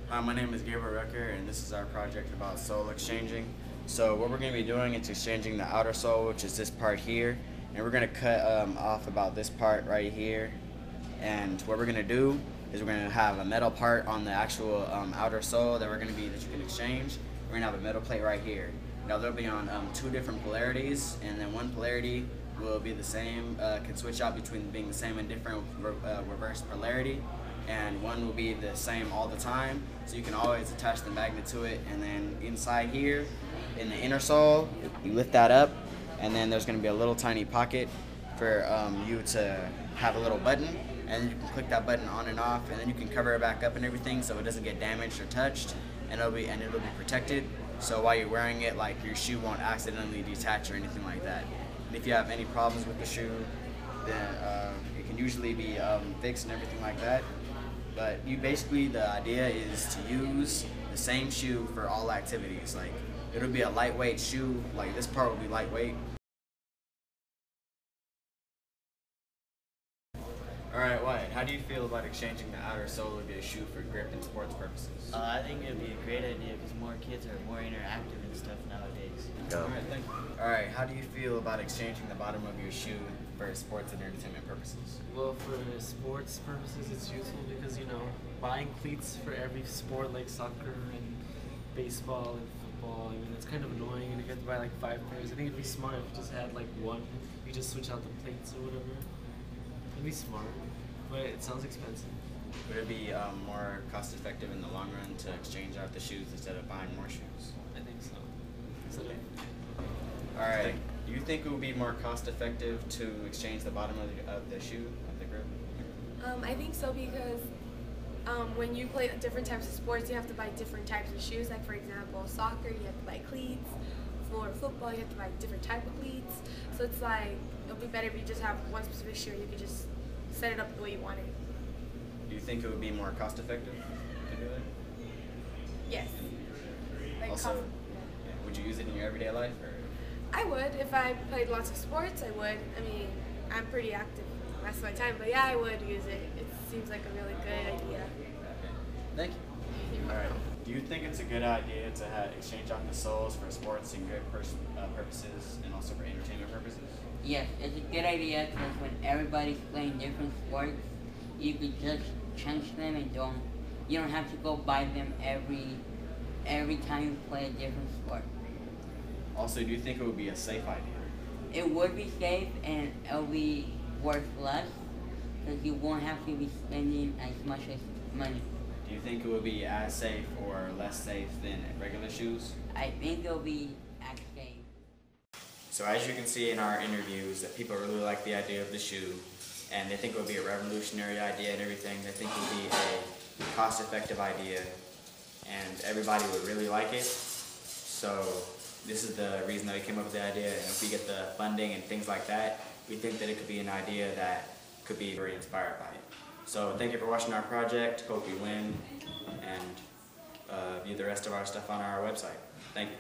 Hi, my name is Gabriel Rucker, and this is our project about sole exchanging. So what we're going to be doing is exchanging the outer sole, which is this part here, and we're going to cut off about this part right here. And what we're going to do is we're going to have a metal part on the actual outer sole that you can exchange. We're going to have a metal plate right here. Now they'll be on two different polarities, and then one polarity will be the same, can switch out between being the same and different reverse polarity, and one will be the same all the time, so you can always attach the magnet to it. And then inside here, in the inner sole, you lift that up, and then there's going to be a little tiny pocket for you to have a little button, and you can click that button on and off, and then you can cover it back up and everything so it doesn't get damaged or touched, and it'll be protected. So while you're wearing it, like, your shoe won't accidentally detach or anything like that. And if you have any problems with the shoe, then it can usually be fixed and everything like that. But the idea is to use the same shoe for all activities. Like, it'll be a lightweight shoe, like this part will be lightweight. Alright, Wyatt, how do you feel about exchanging the outer sole of your shoe for grip and sports purposes? I think it would be a great idea because more kids are more interactive and stuff nowadays. Alright, thank you. Alright, how do you feel about exchanging the bottom of your shoe for sports and entertainment purposes? Well, for sports purposes, it's useful because, buying cleats for every sport like soccer and baseball and football, it's kind of annoying, and you have to buy like 5 pairs. I think it'd be smart if you just had like one. You just switch out the plates or whatever. It'd be smart, but it sounds expensive. Would it be more cost effective in the long run to exchange out the shoes instead of buying more shoes? I think so. Alright, do you think it would be more cost effective to exchange the bottom of the shoe, of the grip? I think so because when you play different types of sports, you have to buy different types of shoes. Like, for example, soccer, you have to buy cleats. For football, you have to buy different type of cleats. So it's like, it'll be better if you just have one specific shoe and you can just set it up the way you want it. Do you think it would be more cost effective to do that? Yes. Like Also, would you use it in your everyday life? Or? I would. If I played lots of sports, I would. I mean, I'm pretty active most of my time, but yeah, I would use it. It seems like a really good idea. Thank you. Alright. Do you think it's a good idea to exchange out the soles for sports and grip purposes and also for entertainment purposes? Yes, it's a good idea because when everybody's playing different sports, you could just change them and you don't have to go buy them every time you play a different sport. Also, do you think it would be a safe idea? It would be safe and it'll be worth less because you won't have to be spending as much as money. Do you think it would be as safe or less safe than regular shoes? I think it'll be as safe. So as you can see in our interviews, that people really like the idea of the shoe, and they think it would be a revolutionary idea and everything. They think it would be a cost-effective idea, and everybody would really like it. So this is the reason that we came up with the idea, and if we get the funding and things like that, we think that it could be an idea that could be very inspired by it. So thank you for watching our project. Hope you win, and view the rest of our stuff on our website. Thank you.